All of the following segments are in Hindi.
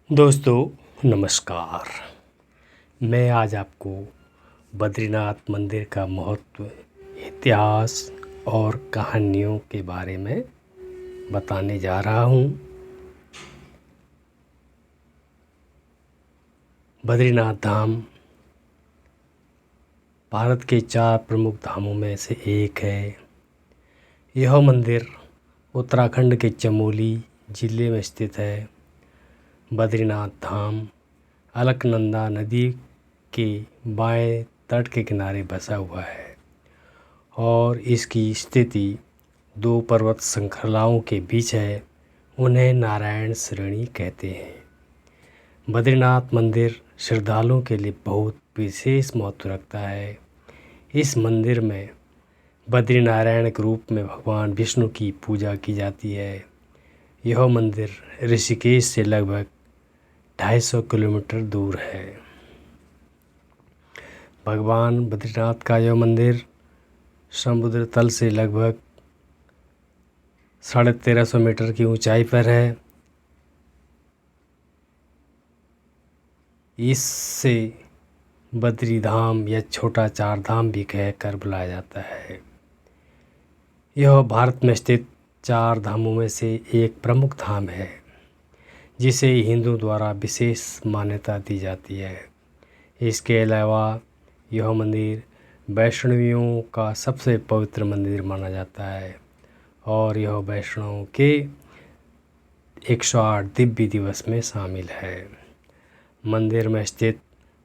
दोस्तों नमस्कार। मैं आज आपको बद्रीनाथ मंदिर का महत्व, इतिहास और कहानियों के बारे में बताने जा रहा हूँ। बद्रीनाथ धाम भारत के 4 प्रमुख धामों में से एक है। यह मंदिर उत्तराखंड के चमोली जिले में स्थित है। बद्रीनाथ धाम अलकनंदा नदी के बाएं तट के किनारे बसा हुआ है और इसकी स्थिति 2 पर्वत श्रृंखलाओं के बीच है। उन्हें नारायण श्रेणी कहते हैं। बद्रीनाथ मंदिर श्रद्धालुओं के लिए बहुत विशेष महत्व रखता है। इस मंदिर में बद्रीनारायण के रूप में भगवान विष्णु की पूजा की जाती है। यह मंदिर ऋषिकेश से लगभग 250 किलोमीटर दूर है। भगवान बद्रीनाथ का यह मंदिर समुद्र तल से लगभग 1350 मीटर की ऊंचाई पर है। इससे बद्री धाम या छोटा 4 धाम भी कहकर बुलाया जाता है। यह भारत में स्थित 4 धामों में से एक प्रमुख धाम है जिसे हिंदू द्वारा विशेष मान्यता दी जाती है। इसके अलावा यह मंदिर वैष्णवियों का सबसे पवित्र मंदिर माना जाता है और यह वैष्णवों के 108 दिव्य दिवस में शामिल है। मंदिर में स्थित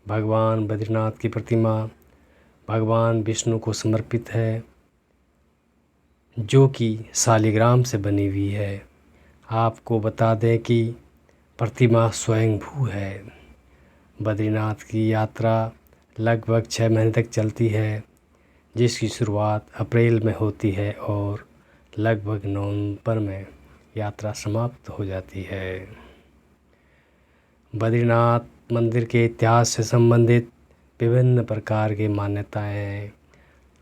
भगवान बद्रीनाथ की प्रतिमा भगवान विष्णु को समर्पित है, जो कि शालिग्राम से बनी हुई है। आपको बता दें कि प्रतिमा स्वयंभू है। बद्रीनाथ की यात्रा लगभग 6 महीने तक चलती है, जिसकी शुरुआत अप्रैल में होती है और लगभग नवंबर में यात्रा समाप्त हो जाती है। बद्रीनाथ मंदिर के इतिहास से संबंधित विभिन्न प्रकार की मान्यताएं हैं।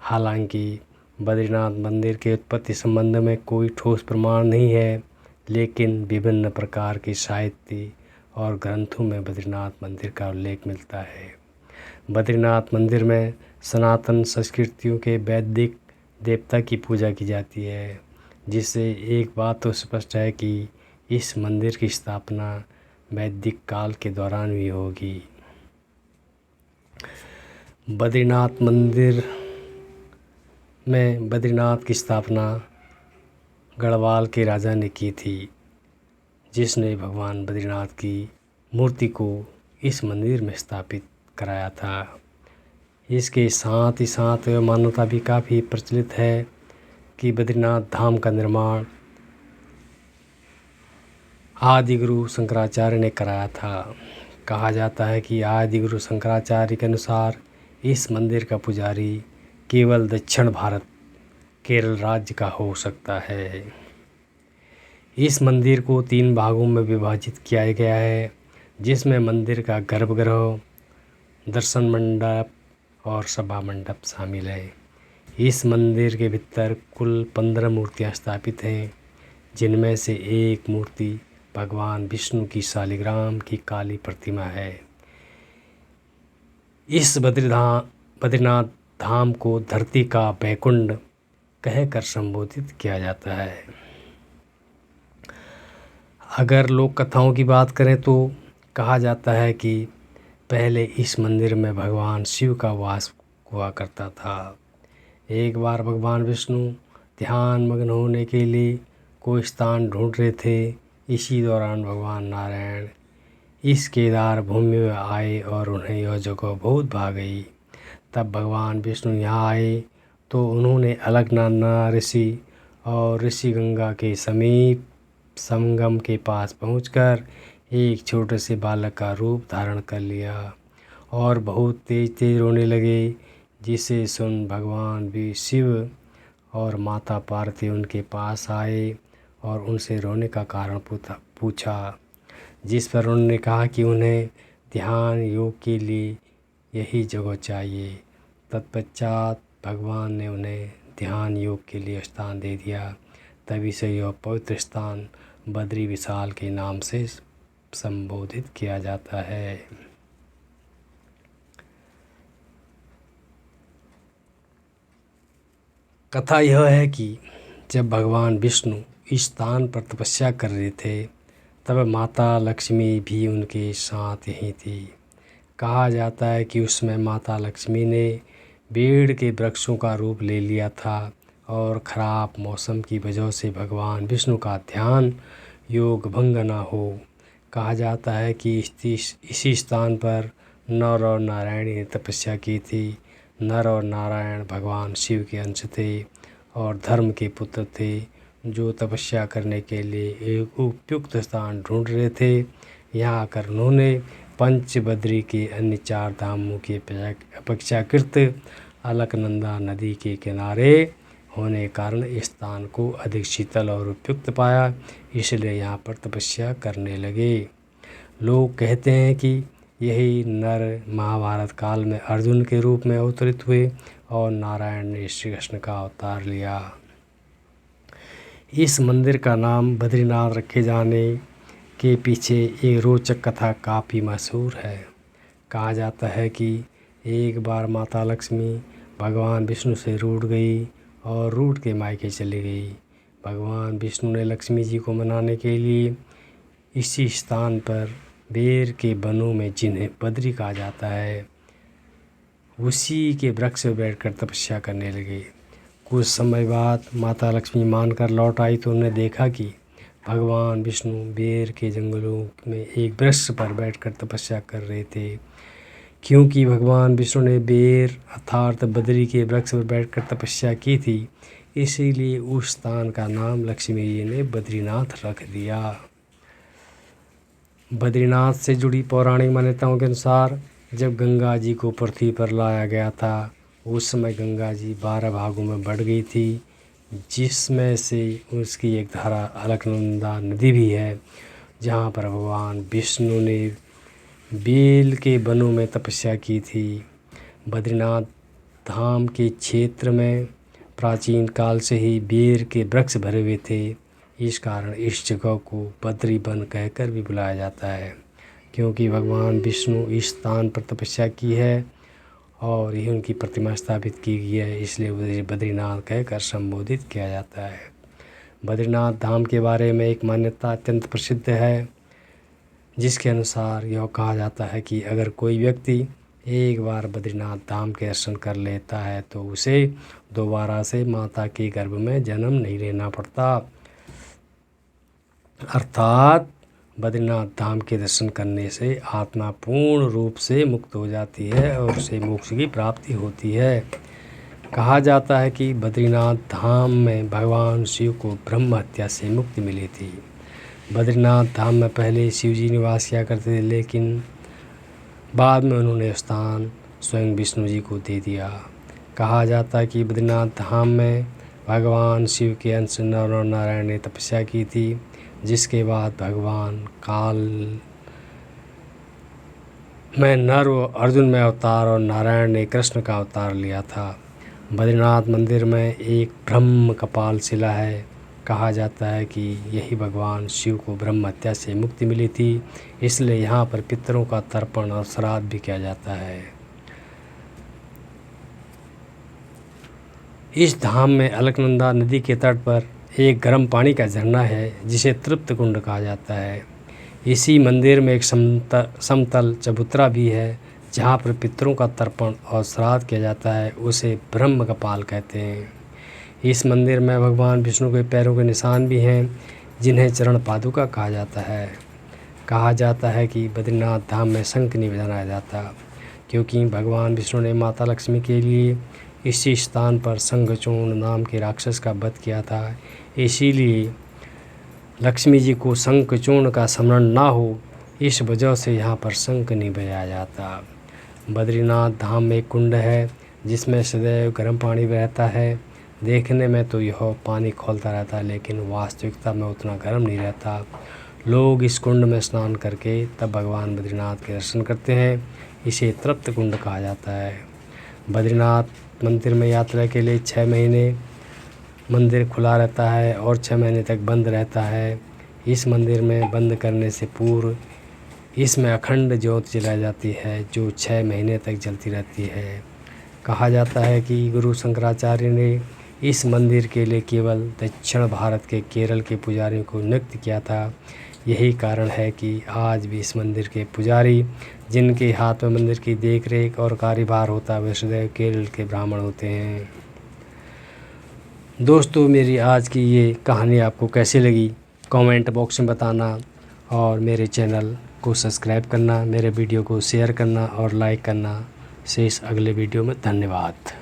हालांकि बद्रीनाथ मंदिर के उत्पत्ति संबंध में कोई ठोस प्रमाण नहीं है, लेकिन विभिन्न प्रकार के साहित्य और ग्रंथों में बद्रीनाथ मंदिर का उल्लेख मिलता है। बद्रीनाथ मंदिर में सनातन संस्कृतियों के वैदिक देवता की पूजा की जाती है, जिससे एक बात तो स्पष्ट है कि इस मंदिर की स्थापना वैदिक काल के दौरान हुई होगी। बद्रीनाथ मंदिर में बद्रीनाथ की स्थापना गढ़वाल के राजा ने की थी, जिसने भगवान बद्रीनाथ की मूर्ति को इस मंदिर में स्थापित कराया था। इसके साथ ही साथ यह मान्यता भी काफ़ी प्रचलित है कि बद्रीनाथ धाम का निर्माण आदि गुरु शंकराचार्य ने कराया था। कहा जाता है कि आदि गुरु शंकराचार्य के अनुसार इस मंदिर का पुजारी केवल दक्षिण भारत केरल राज्य का हो सकता है। इस मंदिर को 3 भागों में विभाजित किया गया है, जिसमें मंदिर का गर्भगृह, दर्शन मंडप और सभा मंडप शामिल है। इस मंदिर के भीतर कुल 15 मूर्तियां स्थापित हैं, जिनमें से एक मूर्ति भगवान विष्णु की शालिग्राम की काली प्रतिमा है। इस बद्रीनाथ धाम को धरती का वैकुंठ कहकर संबोधित किया जाता है। अगर लोक कथाओं की बात करें तो कहा जाता है कि पहले इस मंदिर में भगवान शिव का वास हुआ करता था। एक बार भगवान विष्णु ध्यान मग्न होने के लिए कोई स्थान ढूंढ रहे थे। इसी दौरान भगवान नारायण इस केदार भूमि में आए और उन्हें यह जगह बहुत भा गई। तब भगवान विष्णु यहाँ आए तो उन्होंने अलकनंदा ऋषि और ऋषि गंगा के समीप संगम के पास पहुंचकर एक छोटे से बालक का रूप धारण कर लिया और बहुत तेज तेज रोने लगे, जिसे सुन भगवान भी शिव और माता पार्वती उनके पास आए और उनसे रोने का कारण पूछा, जिस पर उन्होंने कहा कि उन्हें ध्यान योग के लिए यही जगह चाहिए। तत्पश्चात भगवान ने उन्हें ध्यान योग के लिए स्थान दे दिया। तभी से यह पवित्र स्थान बद्री विशाल के नाम से संबोधित किया जाता है। कथा यह है कि जब भगवान विष्णु इस स्थान पर तपस्या कर रहे थे तब माता लक्ष्मी भी उनके साथ यहीं थी। कहा जाता है कि उसमें माता लक्ष्मी ने बेड़ के वृक्षों का रूप ले लिया था और खराब मौसम की वजह से भगवान विष्णु का ध्यान योग भंग न हो। कहा जाता है कि इसी स्थान पर नर और नारायण ने तपस्या की थी। नर और नारायण भगवान शिव के अंश थे और धर्म के पुत्र थे जो तपस्या करने के लिए एक उपयुक्त स्थान ढूंढ रहे थे। यहाँ आकर उन्होंने पंचबद्री के अन्य 4 धामों के अपेक्षाकृत अलकनंदा नदी के किनारे होने के कारण इस स्थान को अधिक शीतल और उपयुक्त पाया, इसलिए यहाँ पर तपस्या करने लगे। लोग कहते हैं कि यही नर महाभारत काल में अर्जुन के रूप में अवतरित हुए और नारायण ने श्री कृष्ण का अवतार लिया। इस मंदिर का नाम बद्रीनाथ रखे जाने के पीछे एक रोचक कथा काफ़ी मशहूर है। कहा जाता है कि एक बार माता लक्ष्मी भगवान विष्णु से रूठ गई और रूठ के मायके चली गई। भगवान विष्णु ने लक्ष्मी जी को मनाने के लिए इसी स्थान पर बेर के वनों में, जिन्हें बद्री कहा जाता है, उसी के वृक्ष पर बैठकर तपस्या करने लगे। कुछ समय बाद माता लक्ष्मी मानकर लौट आई तो उन्होंने देखा कि भगवान विष्णु बेर के जंगलों में एक वृक्ष पर बैठकर तपस्या कर रहे थे। क्योंकि भगवान विष्णु ने बेर अर्थात बद्री के वृक्ष पर बैठकर तपस्या की थी, इसीलिए उस स्थान का नाम लक्ष्मी जी ने बद्रीनाथ रख दिया। बद्रीनाथ से जुड़ी पौराणिक मान्यताओं के अनुसार जब गंगा जी को पृथ्वी पर लाया गया था, उस समय गंगा जी 12 भागों में बढ़ गई थी, जिसमें से उसकी एक धारा अलकनंदा नदी भी है, जहाँ पर भगवान विष्णु ने बेल के वनों में तपस्या की थी। बद्रीनाथ धाम के क्षेत्र में प्राचीन काल से ही बेर के वृक्ष भरे हुए थे। इस कारण इस जगह को बद्री वन कहकर भी बुलाया जाता है, क्योंकि भगवान विष्णु इस स्थान पर तपस्या की है और यही उनकी प्रतिमा स्थापित की गई है, इसलिए बद्रीनाथ कहकर संबोधित किया जाता है। बद्रीनाथ धाम के बारे में एक मान्यता अत्यंत प्रसिद्ध है, जिसके अनुसार यह कहा जाता है कि अगर कोई व्यक्ति एक बार बद्रीनाथ धाम के दर्शन कर लेता है तो उसे दोबारा से माता के गर्भ में जन्म नहीं लेना पड़ता। अर्थात बद्रीनाथ धाम के दर्शन करने से आत्मा पूर्ण रूप से मुक्त हो जाती है और उसे मोक्ष की प्राप्ति होती है। कहा जाता है कि बद्रीनाथ धाम में भगवान शिव को ब्रह्म हत्या से मुक्ति मिली थी। बद्रीनाथ धाम में पहले शिव जी निवास किया करते थे, लेकिन बाद में उन्होंने स्थान स्वयं विष्णु जी को दे दिया। कहा जाता है कि बद्रीनाथ धाम में भगवान शिव के अंश नर और नारायण ने तपस्या की थी, जिसके बाद भगवान काल में नर और अर्जुन में अवतार और नारायण ने कृष्ण का अवतार लिया था। बद्रीनाथ मंदिर में एक ब्रह्म कपाल शिला है। कहा जाता है कि यही भगवान शिव को ब्रह्म हत्या से मुक्ति मिली थी, इसलिए यहाँ पर पितरों का तर्पण और श्राद्ध भी किया जाता है। इस धाम में अलकनंदा नदी के तट पर एक गर्म पानी का झरना है, जिसे तृप्त कुंड कहा जाता है। इसी मंदिर में एक समतल चबूतरा भी है, जहाँ पर पितरों का तर्पण और श्राद्ध किया जाता है, उसे ब्रह्म कपाल कहते हैं। इस मंदिर में भगवान विष्णु के पैरों के निशान भी हैं, जिन्हें चरण पादुका कहा जाता है। कहा जाता है कि बद्रीनाथ धाम में शंख नहीं बजाया जाता, क्योंकि भगवान विष्णु ने माता लक्ष्मी के लिए इसी स्थान पर शंखचूर्ण नाम के राक्षस का वध किया था, इसीलिए लक्ष्मी जी को शंखचूर्ण का स्मरण ना हो, इस वजह से यहाँ पर शंख नहीं बजाया जाता। बद्रीनाथ धाम में एक कुंड है, जिसमें सदैव गर्म पानी बहता है। देखने में तो यह पानी खौलता रहता है, लेकिन वास्तविकता में उतना गर्म नहीं रहता। लोग इस कुंड में स्नान करके तब भगवान बद्रीनाथ के दर्शन करते हैं। इसे तृप्त कुंड कहा जाता है। बद्रीनाथ मंदिर में यात्रा के लिए 6 महीने मंदिर खुला रहता है और 6 महीने तक बंद रहता है। इस मंदिर में बंद करने से पूर्व इसमें अखंड ज्योत जलाई जाती है जो 6 महीने तक जलती रहती है। कहा जाता है कि गुरु शंकराचार्य ने इस मंदिर के लिए केवल दक्षिण भारत के केरल के पुजारियों को नियुक्त किया था। यही कारण है कि आज भी इस मंदिर के पुजारी जिनके हाथ में मंदिर की देखरेख और कार्यभार होता है वे सदैव केरल के ब्राह्मण होते हैं। दोस्तों, मेरी आज की ये कहानी आपको कैसी लगी कमेंट बॉक्स में बताना, और मेरे चैनल को सब्सक्राइब करना, मेरे वीडियो को शेयर करना और लाइक करना। शेष अगले वीडियो में। धन्यवाद।